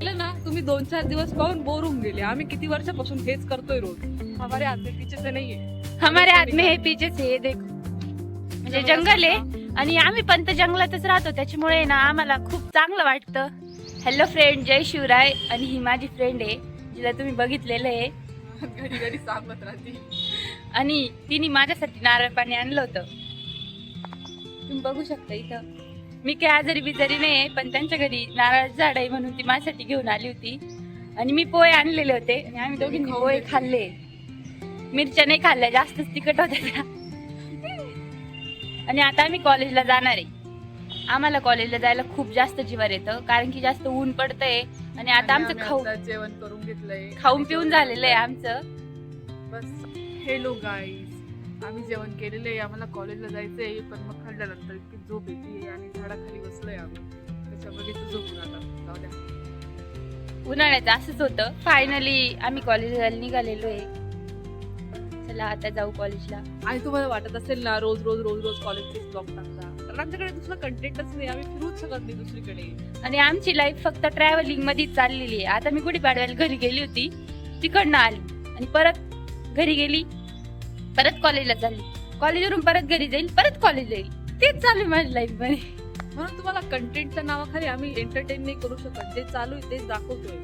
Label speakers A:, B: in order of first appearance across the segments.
A: म्हटलं ना, तुम्ही 2-4 दिवस पाहून बोर होऊन गेले. आम्ही किती वर्षापासून हेच करतोय रोज. हमारे हाथ में पीछे से नहीं है.
B: हमारे हाथ में हे पीछे से हे देखो. म्हणजे जंगल आहे आणि आम्ही पण तर जंगलातच राहतो, त्याच्यामुळे ना आम्हाला खूप चांगलं वाटतं. हॅलो फ्रेंड, जय शिवराय. आणि ही माझी फ्रेंड आहे जिला तुम्ही बघितलेलं आहे
A: घडी घडी सांगत राहते.
B: आणि तिने माझ्यासाठी नारळ पाणी आणलं होतं. तुम्ही बघू शकता इथं. मी काय आजारी बिजारी नाही, पण त्यांच्या घरी नारळाचं झाड आहे म्हणून ती माझ्यासाठी घेऊन आली होती. आणि मी पोहे आणलेले होते आणि आम्ही दोघींनी पोहे खाल्ले. मिरच्या नाही खाल्ल्या, जास्तच तिखट होत्या त्या. आणि आता आम्ही कॉलेजला जाणार आहे. आम्हाला कॉलेजला जायला खूप जास्त जीवार येतं, कारण की जास्त ऊन पडतंय. आणि आता आमचं
A: जेवण करून घेतलंय,
B: खाऊन पिऊन झालेलं आहे आमचं.
A: बस. हेलो गाईज, आम्ही जेवण केलेलं आहे. आम्हाला कॉलेजला जायचंय, पण मग खाल्ल्यानंतर इतकी झोप येते आणि झाडाखाली बसलोय आम्ही. त्याच्यामध्ये तू झोपून आता जाऊ द्या.
B: उन्हाळ्याचं असंच होतं. फायनली आम्ही कॉलेजला निघालेलो आहे. चला आता जाऊ कॉलेजला.
A: आणि तुम्हाला वाटत असेल ना, रोज रोज रोज रोज कॉलेजचे ब्लॉग टाकता, कारण आमच्याकडे दुसरा कंटेंटच नाही. आम्ही फिरूच शकत नाही दुसरीकडे.
B: आणि आमची लाईफ फक्त ट्रॅव्हलिंग मध्येच चाललेली आहे. आता मी गुढीपाडव्याला घरी गेली होती, तिकडनं आली आणि परत घरी गेली, परत कॉलेजला चालली, कॉलेजवरून परत घरी जाईल, परत कॉलेज येईल. तेच चालू आहे माझ्या लाईफ मध्ये.
A: म्हणून तुम्हाला कंटेंटच्या नावाखाली आम्ही एंटरटेन नाही करू शकत. जे चालू आहे तेच दाखवतोय.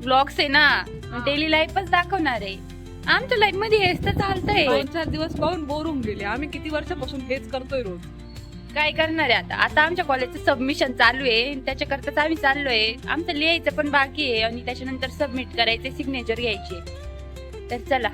B: ब्लॉग्स आहे ना, डेली लाईफच दाखवणार आहे. आमच्या लाईफ मध्ये हेच तर चालतंय.
A: 2-4 दिवस पाहून बोर होऊन गेले. आम्ही किती वर्षापासून हेच करतोय रोज.
B: काय करणार आहे आता. आता आमच्या कॉलेजचं सबमिशन चालू आहे, त्याच्याकरताच आम्ही चाललोय. आमचं लिहायचं पण बाकी आहे आणि त्याच्यानंतर सबमिट करायचे, सिग्नेचर घ्यायचे. तर चला.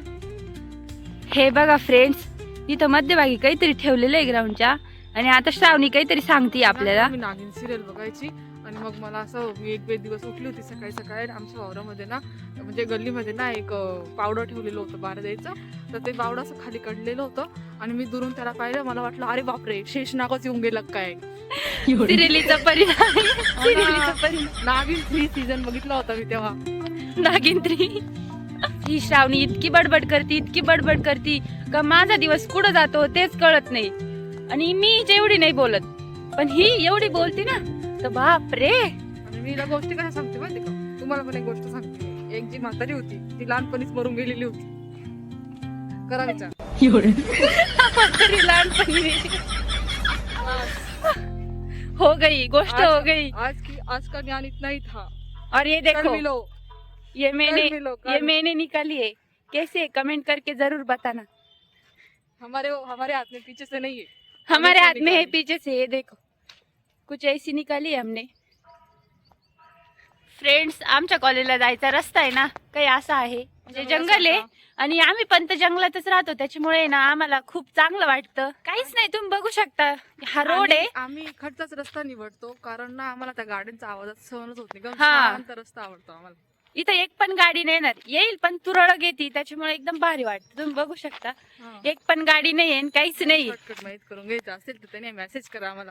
B: हे बघा फ्रेंड्स, इथं मध्यभागी काहीतरी ठेवलेलं आहे ग्राउंडच्या. आणि आता श्रावणी काहीतरी सांगते आपल्याला.
A: मी नागिन सिरियल बघायची आणि मग मला असं, मी 1-2 दिवस उठली होती सकाळी सकाळी. आमच्या वावरामध्ये ना, म्हणजे गल्लीमध्ये ना, एक पावडं ठेवलेलं होतं बारा द्यायचं. तर ते पावडं असं खाली काढलेलं होतं आणि मी दुरून त्याला पाहिलं. मला वाटलं अरे बापरे, शेषनागच येऊन गेलं काय.
B: सिरियलीचा परिणाम. सिरियलीचा परिणाम.
A: नागिन 3 सीझन बघितला होता मी तेव्हा.
B: नागिन 3. ही श्रावणी इतकी बडबड करती, इतकी बडबड करती का माझा दिवस कुठं जातो तेच कळत नाही. आणि मी जेवढी नाही बोलत, पण ही एवढी बोलती ना, तर बाप रे.
A: आणि मी हिला गोष्टी काय सांगते माहिती का, तुम्हाला पण एक गोष्ट सांगते. एक जी म्हातारी होती, ती लहानपणीच मरून गेलेली होती. करा विचार.
B: म्हातारी लहानपणी हो गई, गोष्ट हो गई.
A: आज का ज्ञान इतना ही था.
B: और ये देखो,
A: मिलो.
B: ये मैंने निकाली है. कैसे है? कमेंट करके जरूर बताना.
A: हमारे हाथ में पीछे से नहीं है.
B: हमारे हाथ में है पीछे से. ये देखो, कुछ ऐसी निकाली है हमने. फ्रेंड्स, आमच्या कॉलेजला जायचा रस्ता आहे ना, काही असा आहे. म्हणजे जंगल आहे आणि आम्ही पण तर जंगलातच राहतो, त्याच्यामुळे ना आम्हाला खूप चांगलं वाटतं. काहीच नाही, तुम्ही बघू शकता हा रोड आहे.
A: आम्ही खडचाच रस्ता निवडतो, कारण ना आम्हाला त्या गाड्यांचा आवाजात सहनच होत नाही.
B: हा.
A: शांत रस्ता आवडतो आम्हाला.
B: इथं एक पण गाडी नाही येणार, येईल पण तुरळक येते, त्याच्यामुळे एकदम भारी वाटतं. तुम्ही बघू शकता, एक पण गाडी नाही आहे, काहीच नाही.
A: शॉर्टकट माहित करून घ्यायचं असेल तर त्याने मेसेज करा आम्हाला,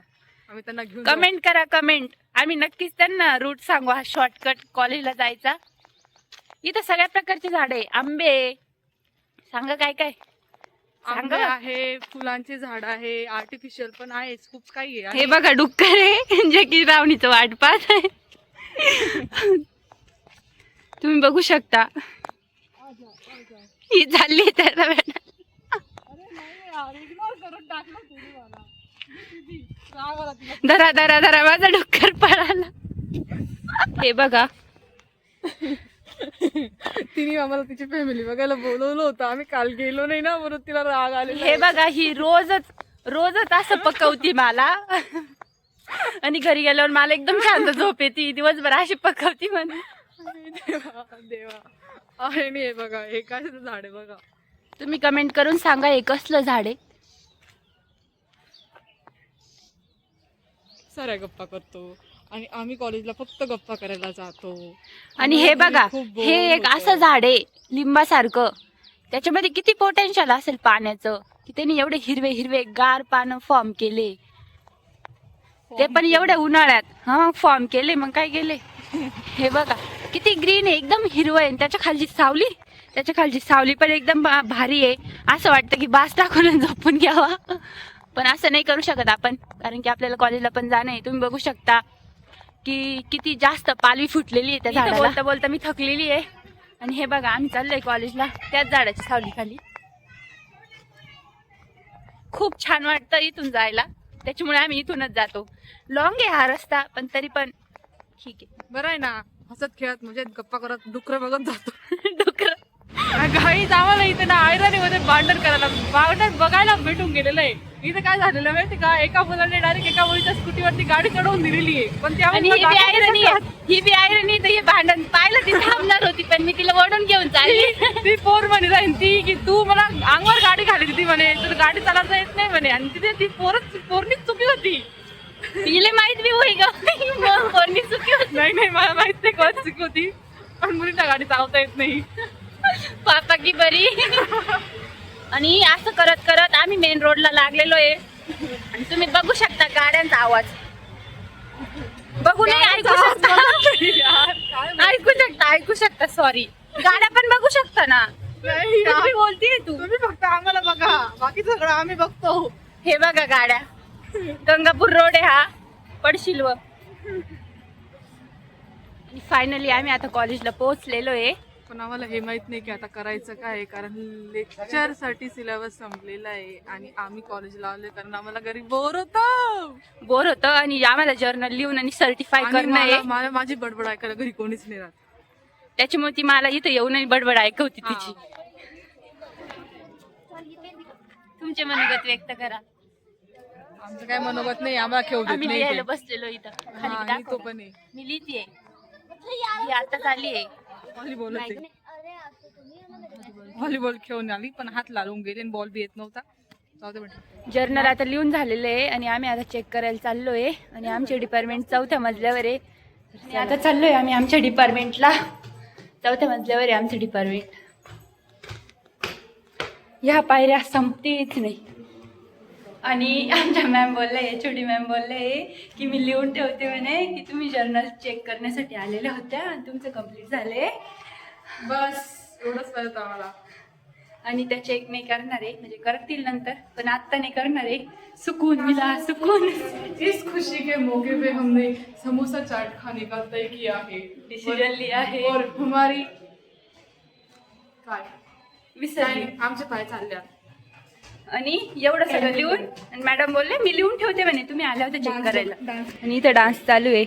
A: आम्ही त्यांना घेऊन जाऊ.
B: कमेंट करा, कमेंट. आम्ही नक्कीच त्यांना रूट सांगू, हा शॉर्टकट कॉलेजला जायचा. इथं सगळ्या प्रकारचे झाडे, आंबे, सांगा काय काय.
A: आंबे आहे, फुलांचे झाड आहे, आर्टिफिशियल पण आहे, खूप काही आहे.
B: हे बघा डुक्कर आहे, जे की रावणीचं वाट पाहत आहे. तुम्ही बघू शकता, ही चालली त्याला. धरा धरा धरा, माझा डुक्कर पळाला. हे बघा,
A: तिने आम्हाला तिची फॅमिली बघायला बोलवलं होतं, आम्ही काल गेलो नाही ना, म्हणून तिला राग आलेला.
B: हे बघा, ही रोजच असं पकवती मला. आणि घरी गेल्यावर मला एकदम शांत झोप येते. दिवसभर अशी पकवती म्हणून.
A: देवा आहे नाही. हे बघा, हे काय झाड आहे बघा.
B: तुम्ही कमेंट करून सांगा हे कसलं झाड आहे.
A: साऱ्या गप्पा करतो आणि आम्ही कॉलेजला फक्त गप्पा करायला जातो.
B: आणि हे बघा, हे एक असं झाड आहे लिंबासारखं, त्याच्यामध्ये किती पोटेन्शियल असेल पाण्याचं, की त्यांनी एवढे हिरवे हिरवे गार पानं फॉर्म केले. ते पण एवढ्या उन्हाळ्यात. हा, फॉर्म केले, मग काय केले. हे बघा किती ग्रीन आहे, एकदम हिरवं आहे. त्याच्या खालची सावली पण एकदम भारी आहे. असं वाटतं की बास टाकून झोपून घ्यावा, पण असं नाही करू शकत आपण, कारण की आपल्याला कॉलेजला पण जाणं आहे. तुम्ही बघू शकता की किती जास्त पालवी फुटलेली आहे त्या झाडाला. बोलता बोलता मी थकलेली आहे. आणि हे बघा आम्ही चाललोय कॉलेजला त्याच झाडाच्या सावलीखाली. खूप छान वाटतं इथून जायला, त्याच्यामुळे आम्ही इथूनच जातो. लॉंग आहे हा रस्ता, पण तरी पण ठीक आहे.
A: बरं आहे ना, हसत खेळत म्हणजे गप्पा करत डुकर बघत जातो.
B: डुकर
A: घाईच आम्हाला इथे ना आयराणीमध्ये भांडण बघायला भेटून गेलेलं आहे. इथे काय झालेलं माहिती का, एका मुलाने डायरेक्ट एका मुलीच्या स्कूटीवरती गाडी चढवून दिलेली आहे. पण
B: आणि ही बी आयरनी तर हे भांडण पाहिलं ती थांबणार होती, पण मी तिला ओढून घेऊन चालली.
A: ती पोर म्हणे जाईन ती की तू मला अंगावर गाडी घाली ती म्हणे, तर गाडी चालवता येत नाही म्हणे. आणि तिथे ती पोरनीच चुकी होती.
B: तिला माहित बी होई ग कोणी चुकी होती.
A: नाही मला माहित नाही कोण चुकी होती, पण मुलींना गाडी चालवता येत नाही.
B: पापा की बरी. आणि असं करत करत आम्ही मेन रोडला लागलेलो आहे. आणि तुम्ही बघू शकता गाड्यांचा आवाज. बघू नाही ऐकू शकता सॉरी. गाड्या पण बघू शकता ना. तुम्ही बोलतीये
A: तुम्ही फक्त आम्हाला बघा, बाकी सगळं आम्ही बघतो.
B: हे बघा गाड्या. गंगापूर रोड आहे हा, पडशील व. फायनली आम्ही आता कॉलेजला पोहोचलेलो आहे.
A: पण आम्हाला हे माहित नाही की आता करायचं काय, कारण लेक्चर साठी सिलेबस संपलेला आहे आणि आम्ही कॉलेजला आलोय कारण आम्हाला घरी बोर होतं
B: आणि आम्हाला जर्नल लिहून आणि सर्टिफाय करणं आहे.
A: माझी बडबड ऐकायला घरी कोणीच नाही राहत,
B: त्याच्यामुळे ती मला इथं येऊन आणि बडबड ऐकवती तिची. तुमचे मनोगत व्यक्त करा.
A: आमचं काय मनोगत नाही, आम्हाला खेळू देत
B: आम्ही
A: नाही.
B: लिहायला बसलेलो इथं खाली
A: आणि
B: दाखव
A: तो
B: ना.
A: पण आहे.
B: मी लिहितीये, ही आता झाली आहे.
A: व्हॉलीबॉल खेळून आली पण हात लावून गेले आणि बॉल बी येत नव्हता.
B: जर्नल आता लिहून झालेलं आहे आणि आम्ही आता चेक करायला चाललोय. आणि आमचे डिपार्टमेंट 4थ्या मजल्यावर आहे. आणि आता चाललोय आम्ही आमच्या डिपार्टमेंटला. 4थ्या मजल्यावर आहे आमचं डिपार्टमेंट. ह्या पायऱ्या संपतीच नाही. आणि आमच्या मॅम बोलले, HOD मॅम बोलले की मी लिहून ठेवते म्हणे की तुम्ही जर्नल चेक करण्यासाठी आलेल्या होत्या आणि तुमचं कम्प्लीट झाले.
A: बस एवढंच कळत आम्हाला.
B: आणि त्या चेक नाही करणार आहे, म्हणजे करतील नंतर, पण आत्ता नाही करणार आहे. सुकून मिला सुकून.
A: इस खुशी के मौके पे हमने समोसा चाट खाने का तय किया है,
B: डिसिजन लिया है.
A: और हमारी काय
B: विसरली
A: आमचे पाय चालले.
B: आणि एवढं सगळं लिहून आणि मॅडम बोलले मी लिहून ठेवते म्हणे तुम्ही आल्या होत्या चेक करायला. आणि इथं डान्स चालू आहे.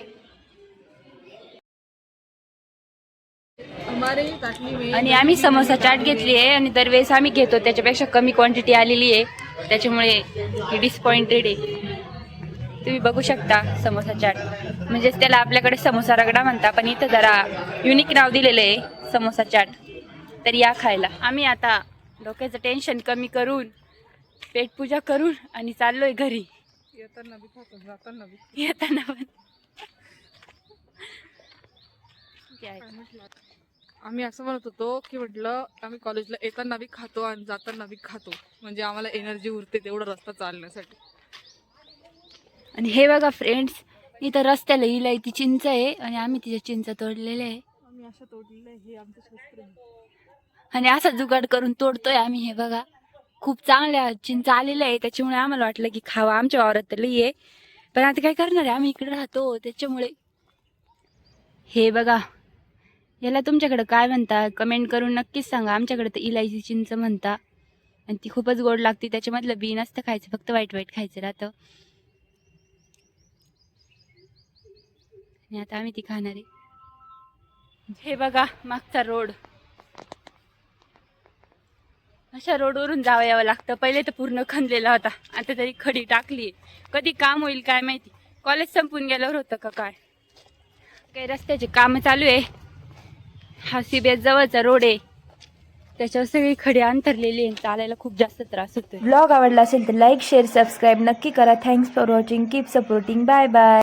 B: आणि आम्ही समोसा चाट घेतली आहे आणि दरवेळेस आम्ही घेतो त्याच्यापेक्षा कमी क्वांटिटी आलेली आहे, त्याच्यामुळे ही डिसपॉइंटेड आहे. तुम्ही बघू शकता समोसा चाट, म्हणजेच त्याला आपल्याकडे समोसा रगडा म्हणता, पण इथं जरा युनिक नाव दिलेलं आहे समोसा चाट. तर या खायला. आम्ही आता डोक्याचं टेन्शन कमी करून पेटपूजा करून आणि चाललोय घरी. येताना पण
A: आम्ही असं म्हणत होतो की म्हटलं आम्ही कॉलेजला येताना बी खातो आणि जाताना बी खातो, म्हणजे आम्हाला एनर्जी उरते तेवढा रस्ता चालण्यासाठी.
B: आणि हे बघा फ्रेंड्स, इथं रस्त्याला इलायती चिंच आहे आणि आम्ही तिच्या चिंच तोडलेले आहे.
A: आम्ही असं तोडलेलं आहे, हे आमचं शस्त्र आहे.
B: आणि असा जुगाड करून तोडतोय आम्ही. हे बघा खूप चांगल्या चिंच आलेल्या आहे, त्याच्यामुळे आम्हाला वाटलं की खावा. आमच्या वावरात तर लई आहे, पण आता काय करणार आहे, आम्ही इकडे राहतो त्याच्यामुळे. हे बघा याला तुमच्याकडे काय म्हणता कमेंट करून नक्कीच सांगा. आमच्याकडे तर इलायची चिंच म्हणता आणि ती खूपच गोड लागते. त्याच्यामधलं बी नसतं खायचं, फक्त वाईट वाईट खायचं राहतं. आणि आता आम्ही ती खाणार आहे. हे बघा मागचा रोड. अशा रोडवरून जावं यावं लागतं. पहिले तर पूर्ण खणलेला होता, आता तरी खडी टाकली. कधी काम होईल काय माहिती. कॉलेज संपून गेल्यावर होतं का काय. काही रस्त्याचे काम चालू आहे. हा CBS जवळचा रोड आहे, त्याच्यावर सगळी खडी अंतरलेली आहे. चालायला खूप जास्त त्रास होतोय.
C: ब्लॉग आवडला असेल तर लाईक शेअर सबस्क्राईब नक्की करा. Thanks for watching. Keep supporting. Bye bye.